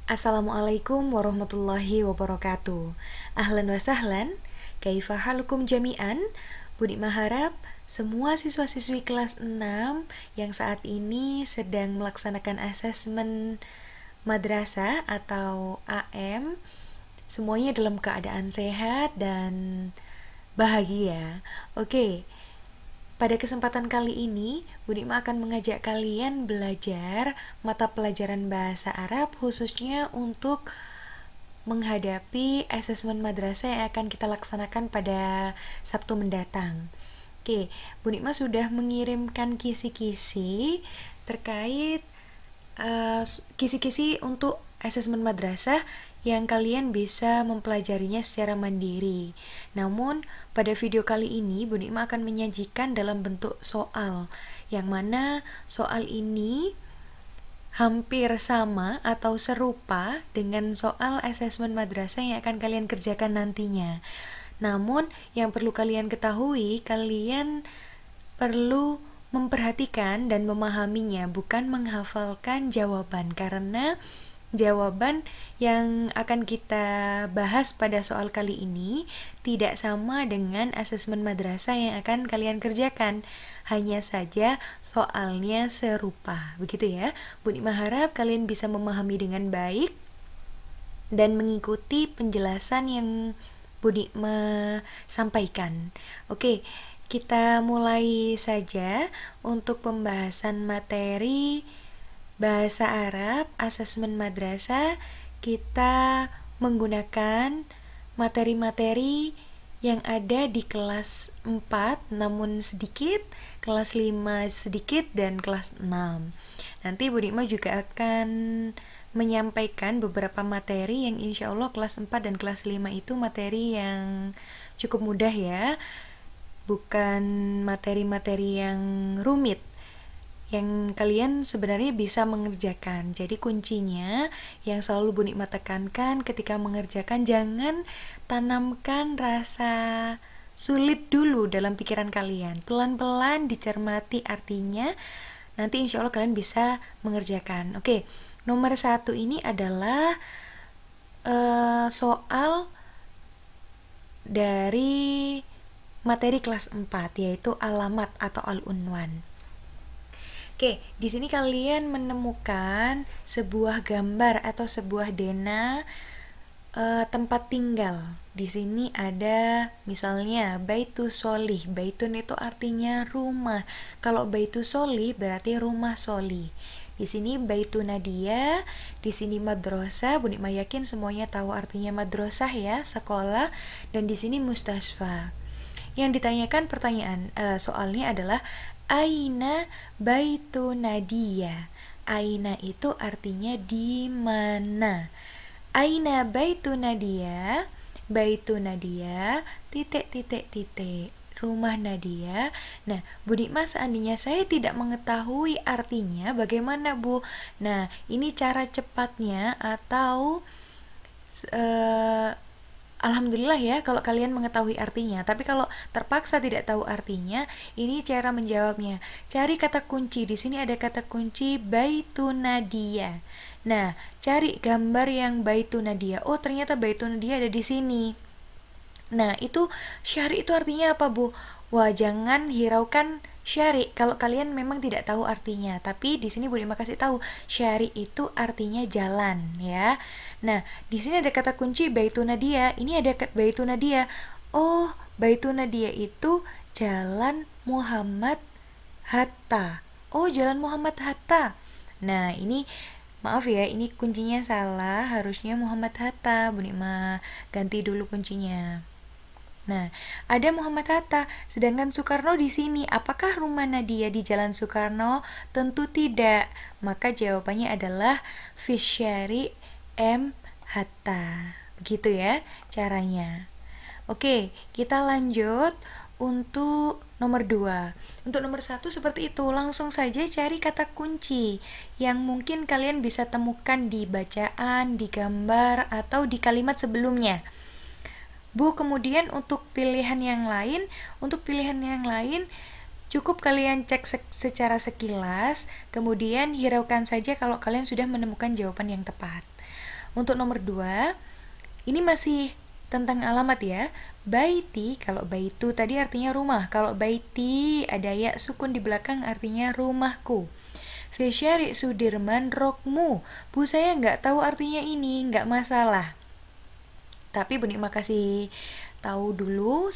Assalamualaikum warahmatullahi wabarakatuh. Ahlan wa sahlan, kaifa halukum jami'an? Budi maharap semua siswa-siswi kelas 6 yang saat ini sedang melaksanakan asesmen madrasah atau AM semuanya dalam keadaan sehat dan bahagia. Oke, pada kesempatan kali ini, Budima akan mengajak kalian belajar mata pelajaran bahasa Arab khususnya untuk menghadapi asesmen madrasah yang akan kita laksanakan pada Sabtu mendatang. Oke, Budima sudah mengirimkan kisi-kisi terkait kisi-kisi untuk asesmen madrasah yang kalian bisa mempelajarinya secara mandiri. Namun, pada video kali ini Bun Ima akan menyajikan dalam bentuk soal, yang mana soal ini hampir sama atau serupa dengan soal asesmen madrasah yang akan kalian kerjakan nantinya. Namun, yang perlu kalian ketahui, kalian perlu memperhatikan dan memahaminya, bukan menghafalkan jawaban, karena jawaban yang akan kita bahas pada soal kali ini tidak sama dengan asesmen madrasah yang akan kalian kerjakan. Hanya saja soalnya serupa. Begitu ya. Bun Ima harap kalian bisa memahami dengan baik dan mengikuti penjelasan yang Bun Ima sampaikan. Oke, kita mulai saja untuk pembahasan materi bahasa Arab, asesmen madrasah. Kita menggunakan materi-materi yang ada di kelas 4 namun sedikit, kelas 5 sedikit, dan kelas 6. Nanti Bu Dikma juga akan menyampaikan beberapa materi yang insya Allah kelas 4 dan kelas 5 itu materi yang cukup mudah ya, bukan materi-materi yang rumit yang kalian sebenarnya bisa mengerjakan. Jadi kuncinya yang selalu Bu Nikmat tekankan ketika mengerjakan, jangan tanamkan rasa sulit dulu dalam pikiran kalian. Pelan-pelan dicermati artinya, nanti insya Allah kalian bisa mengerjakan. Oke, nomor 1 ini adalah soal dari materi kelas 4, yaitu alamat atau al-unwan. Oke, di sini kalian menemukan sebuah gambar atau sebuah dena tempat tinggal. Di sini ada misalnya Baitu Solih. Baitun itu artinya rumah. Kalau Baitu Solih berarti rumah Solih. Di sini Baitu Nadia, di sini madrasah. Bun Ikma yakin semuanya tahu artinya madrasah ya, sekolah. Dan di sini mustasfa. Yang ditanyakan soalnya adalah Aina Baitu Nadia. Aina itu artinya di mana. Aina Baitu Nadia. Baitu Nadia titik. Rumah Nadia. Nah, Bu Nikma seandainya saya tidak mengetahui artinya, bagaimana Bu? Nah, ini cara cepatnya atau alhamdulillah ya kalau kalian mengetahui artinya. Tapi kalau terpaksa tidak tahu artinya, ini cara menjawabnya. Cari kata kunci. Di sini ada kata kunci Baitu Nadia. Nah, cari gambar yang Baitu Nadia. Oh, ternyata Baitu Nadia ada di sini. Nah, itu syari itu artinya apa, Bu? Wah, jangan hiraukan syari kalau kalian memang tidak tahu artinya. Tapi di sini Bu Dima kasih tahu, syari itu artinya jalan ya. Nah, di sini ada kata kunci Baitu Nadia. Ini ada Baitu Nadia. Oh, Baitu Nadia itu Jalan Muhammad Hatta. Oh, Jalan Muhammad Hatta. Nah, ini maaf ya, ini kuncinya salah. Harusnya Muhammad Hatta. Bu Nikma ganti dulu kuncinya. Nah, ada Muhammad Hatta, sedangkan Soekarno di sini. Apakah rumah Nadia di Jalan Soekarno? Tentu tidak. Maka jawabannya adalah Fisyari M. Hatta. Begitu ya caranya. Oke, kita lanjut untuk nomor 2. Untuk nomor 1 seperti itu. Langsung saja cari kata kunci yang mungkin kalian bisa temukan di bacaan, di gambar, atau di kalimat sebelumnya. Bu, kemudian untuk pilihan yang lain cukup kalian cek secara sekilas, kemudian hiraukan saja kalau kalian sudah menemukan jawaban yang tepat. Untuk nomor 2, ini masih tentang alamat ya. Baiti, kalau baitu tadi artinya rumah. Kalau baiti ada ya sukun di belakang artinya rumahku. Fisyari Sudirman rokmu. Bu, saya nggak tahu artinya ini, nggak masalah. Tapi Bu Nikma kasih tahu dulu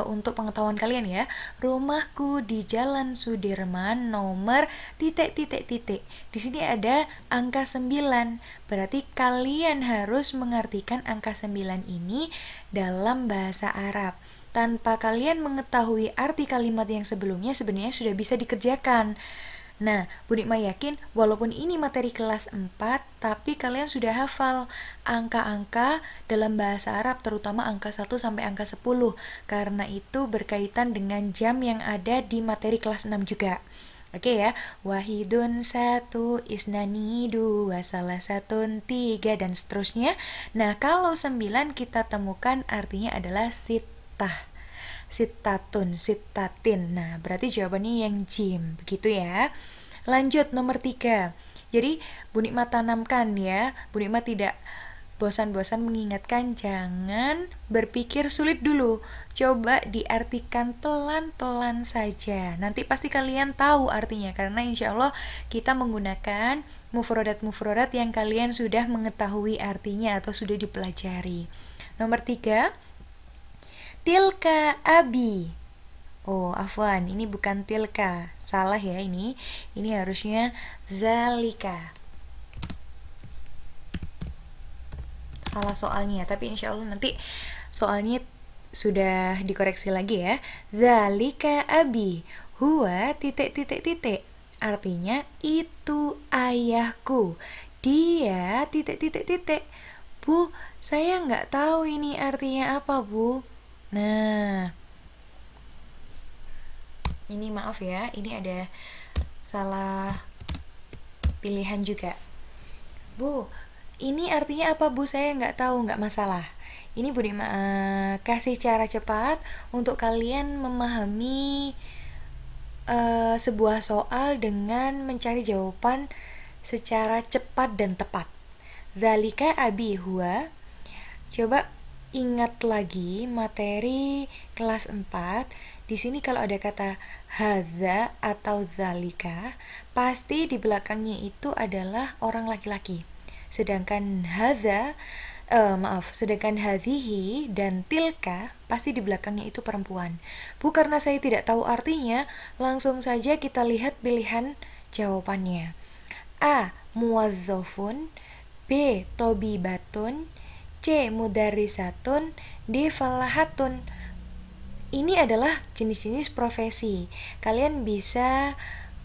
untuk pengetahuan kalian ya. Rumahku di Jalan Sudirman nomor titik. Di sini ada angka 9. Berarti kalian harus mengartikan angka 9 ini dalam bahasa Arab. Tanpa kalian mengetahui arti kalimat yang sebelumnya sebenarnya sudah bisa dikerjakan. Nah, Bu Nikma yakin walaupun ini materi kelas 4, tapi kalian sudah hafal angka-angka dalam bahasa Arab, terutama angka 1 sampai angka 10, karena itu berkaitan dengan jam yang ada di materi kelas 6 juga. Oke ya, wahidun 1, isnani 2, salah satun 3, dan seterusnya. Nah, kalau 9 kita temukan artinya adalah sittah. Sittatun, sittatin. Nah, berarti jawabannya yang jim, begitu ya. Lanjut nomor 3. Jadi, Bu Nikma tanamkan ya. Bu Nikma tidak bosan-bosan mengingatkan jangan berpikir sulit dulu. Coba diartikan pelan-pelan saja. Nanti pasti kalian tahu artinya karena insya Allah kita menggunakan mufrodat-mufrodat yang kalian sudah mengetahui artinya atau sudah dipelajari. Nomor 3. Tilka abi. Oh, afwan, ini bukan tilka. Salah ya ini. Ini harusnya zalika. Salah soalnya, tapi insya Allah nanti soalnya sudah dikoreksi lagi ya. Zalika abi. Huwa titik. Artinya itu ayahku. Dia titik. Bu, saya nggak tahu ini artinya apa, Bu. Nah, ini maaf ya, ini ada salah pilihan juga. Bu, ini artinya apa, Bu? Saya nggak tahu, nggak masalah. Ini Bu Nikma kasih cara cepat untuk kalian memahami sebuah soal dengan mencari jawaban secara cepat dan tepat. Zalika abi huwa. Coba ingat lagi materi kelas 4. Di sini kalau ada kata hadza atau zalika, pasti di belakangnya itu adalah orang laki-laki. Sedangkan sedangkan hadhihi dan tilka pasti di belakangnya itu perempuan. Bu, karena saya tidak tahu artinya, langsung saja kita lihat pilihan jawabannya. A. Muwazzafun, B. Tobibatun, C. Mudarrisatun, D. Falahatun. Ini adalah jenis-jenis profesi. Kalian bisa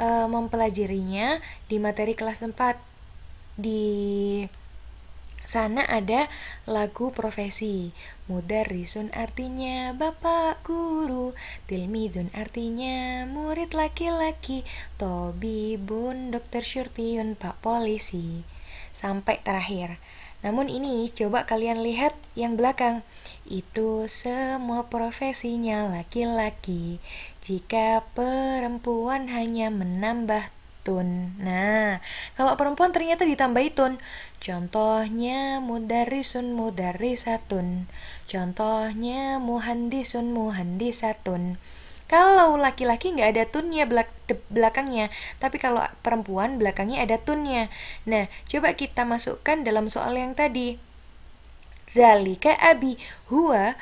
mempelajarinya di materi kelas 4. Di sana ada lagu profesi. Mudarrisun artinya bapak guru, tilmidun artinya murid laki-laki, tobibun dokter syurtiun pak polisi, sampai terakhir. Namun ini coba kalian lihat yang belakang. Itu semua profesinya laki-laki. Jika perempuan hanya menambah tun. Nah, kalau perempuan ternyata ditambahi tun. Contohnya mudarrisun mudarrisatun. Contohnya muhandisun muhandisatun. Kalau laki-laki nggak ada tunnya belakangnya, tapi kalau perempuan belakangnya ada tunnya. Nah, coba kita masukkan dalam soal yang tadi. Zalika abi huwa.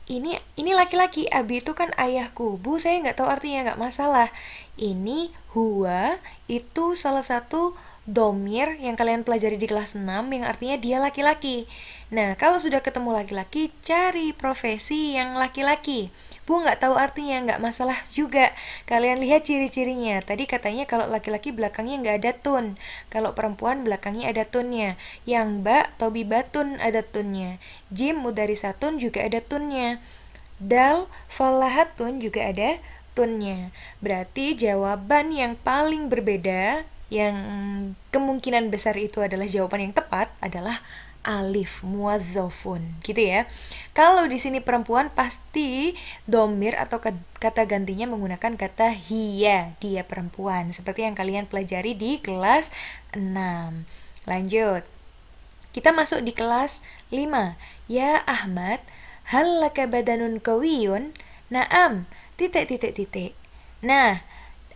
Ini laki-laki, abi itu kan ayahku. Bu, saya nggak tahu artinya, nggak masalah. Ini huwa itu salah satu domir yang kalian pelajari di kelas 6 yang artinya dia laki-laki. Nah, kalau sudah ketemu laki-laki, cari profesi yang laki-laki. Bu, nggak tahu artinya, nggak masalah juga. Kalian lihat ciri-cirinya. Tadi katanya kalau laki-laki belakangnya nggak ada tun. Kalau perempuan belakangnya ada tunnya. Yang ba, tobibatun ada tunnya. Jim, mudarisatun juga ada tunnya. Dal, falahatun juga ada tunnya. Berarti jawaban yang paling berbeda, yang kemungkinan besar itu adalah jawaban yang tepat, adalah alif, muwazzafun, gitu ya. Kalau di sini perempuan pasti domir atau kata gantinya menggunakan kata hiya, dia perempuan, seperti yang kalian pelajari di kelas 6. Lanjut. Kita masuk di kelas 5. Ya Ahmad, hal laka badanun qawiyun? Naam, titik titik titik. Nah,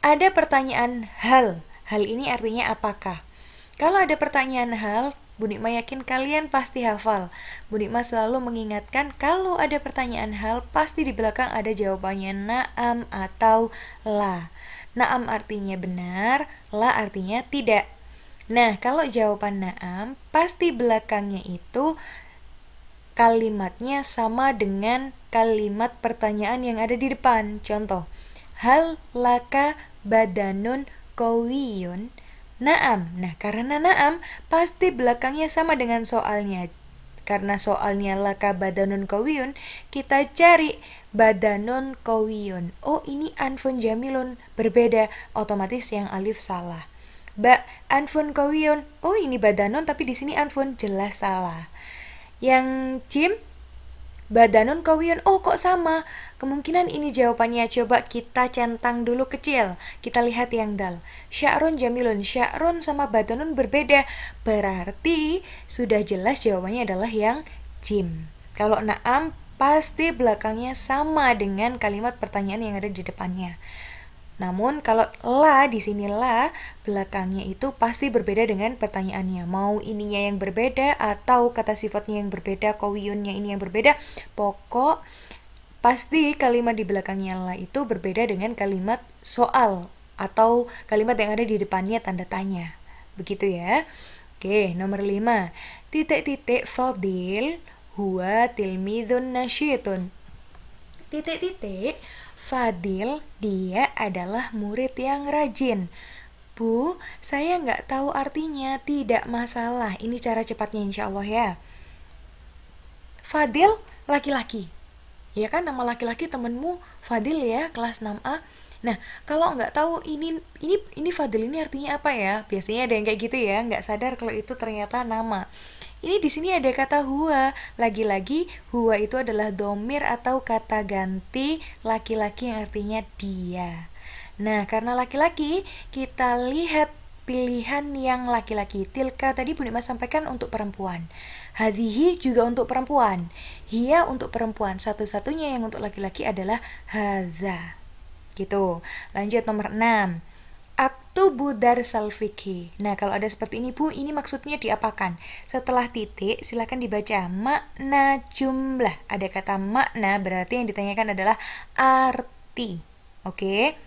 ada pertanyaan hal. Hal ini artinya apakah? Kalau ada pertanyaan hal, Bu Nikma yakin kalian pasti hafal. Bu Nikma selalu mengingatkan kalau ada pertanyaan hal, pasti di belakang ada jawabannya na'am atau la. Na'am artinya benar, la artinya tidak. Nah, kalau jawaban na'am, pasti belakangnya itu kalimatnya sama dengan kalimat pertanyaan yang ada di depan. Contoh, hal laka badanun qawiyun? Na'am. Nah, karena na'am, pasti belakangnya sama dengan soalnya. Karena soalnya laka badanun qawiyun, kita cari badanun qawiyun. Oh, ini anfun jamilun, berbeda. Otomatis yang alif salah. Anfun qawiyun. Oh, ini badanun tapi di sini anfun, jelas salah. Yang jim badanun qawiyun. Oh, kok sama? Kemungkinan ini jawabannya. Coba kita centang dulu kecil. Kita lihat yang dal. Sya'run jamilun. Sya'run sama badanun berbeda. Berarti sudah jelas jawabannya adalah yang jim. Kalau na'am pasti belakangnya sama dengan kalimat pertanyaan yang ada di depannya. Namun kalau la di sini la belakangnya itu pasti berbeda dengan pertanyaannya. Mau ininya yang berbeda atau kata sifatnya yang berbeda, qawiyunnya ini yang berbeda, pokok pasti kalimat di belakangnya la itu berbeda dengan kalimat soal atau kalimat yang ada di depannya tanda tanya. Begitu ya. Oke, nomor 5. Titik-titik Fadil huwa tilmidun nasyitun. Titik-titik Fadil, dia adalah murid yang rajin. Bu, saya nggak tahu artinya, tidak masalah. Ini cara cepatnya insya Allah ya. Fadil, laki-laki. Ya kan, nama laki-laki temenmu Fadil ya, kelas 6A. Nah, kalau nggak tahu ini Fadil ini artinya apa ya? Biasanya ada yang kayak gitu ya, nggak sadar kalau itu ternyata nama. Ini di sini ada kata huwa. Lagi-lagi huwa itu adalah domir atau kata ganti laki-laki yang artinya dia. Nah, karena laki-laki, kita lihat pilihan yang laki-laki. Tilka tadi Bu Nikma sampaikan untuk perempuan. Hadhihi juga untuk perempuan. Hiya untuk perempuan. Satu-satunya yang untuk laki-laki adalah hadza. Gitu. Lanjut nomor 6. Aktubu darsal fikhi. Nah, kalau ada seperti ini Bu, ini maksudnya diapakan? Setelah titik, silakan dibaca makna jumlah. Ada kata makna, berarti yang ditanyakan adalah arti. Oke?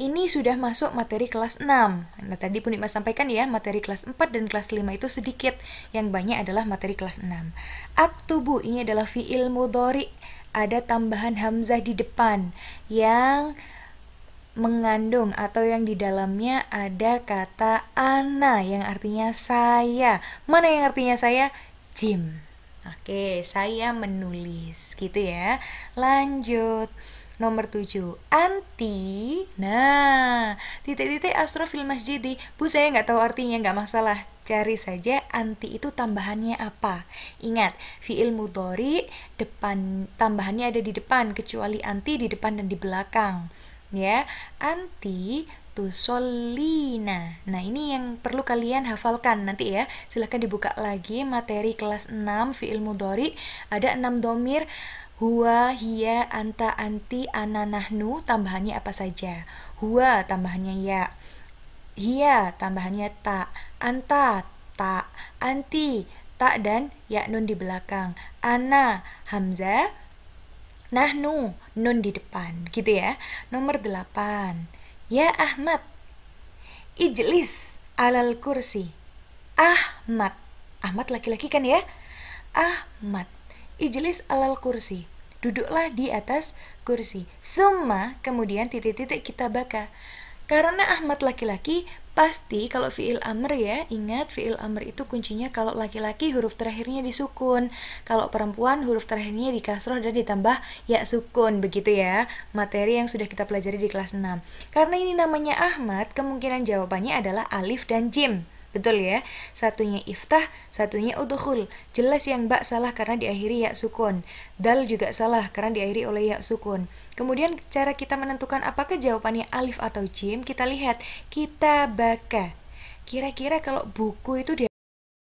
Ini sudah masuk materi kelas 6. Nah, tadi Bu Nikma sampaikan ya, materi kelas 4 dan kelas 5 itu sedikit. Yang banyak adalah materi kelas 6. Aktubu, ini adalah fi'il mudhari. Ada tambahan hamzah di depan yang mengandung atau yang di dalamnya ada kata ana yang artinya saya. Mana yang artinya saya? Jim. Oke, saya menulis gitu ya. Lanjut. Nomor 7. Anti. Nah, titik-titik asrofil masjidi. Bu, saya nggak tahu artinya, nggak masalah. Cari saja anti itu tambahannya apa. Ingat, fi'il mudhari depan tambahannya ada di depan, kecuali anti di depan dan di belakang. Ya, anti tusolina. Nah, ini yang perlu kalian hafalkan nanti ya. Silahkan dibuka lagi materi kelas 6 fi'il mudhari. Ada 6 domir. Huwa, hiya, anta, anti, ana, nahnu. Tambahannya apa saja? Huwa tambahannya ya. Hiya tambahannya ta. Anta ta. Anti ta dan ya nun di belakang. Ana hamzah. Nahnu, nun di depan, gitu ya. Nomor 8. Ya Ahmad, ijlis alal kursi. Ahmad. Ahmad laki-laki kan ya? Ahmad. Ijlis alal kursi. Duduklah di atas kursi. Thumma, kemudian titik-titik kita baca. Karena Ahmad laki-laki, pasti kalau fi'il amr ya, ingat fi'il amr itu kuncinya kalau laki-laki huruf terakhirnya disukun, kalau perempuan huruf terakhirnya dikasroh dan ditambah ya sukun, begitu ya. Materi yang sudah kita pelajari di kelas 6. Karena ini namanya Ahmad, kemungkinan jawabannya adalah alif dan jim. Betul ya? Satunya iftah, satunya udkhul. Jelas yang ba salah karena diakhiri ya sukun. Dal juga salah karena diakhiri oleh ya sukun. Kemudian cara kita menentukan apakah jawabannya alif atau jim, kita lihat kitabaka. Kira-kira kalau buku itu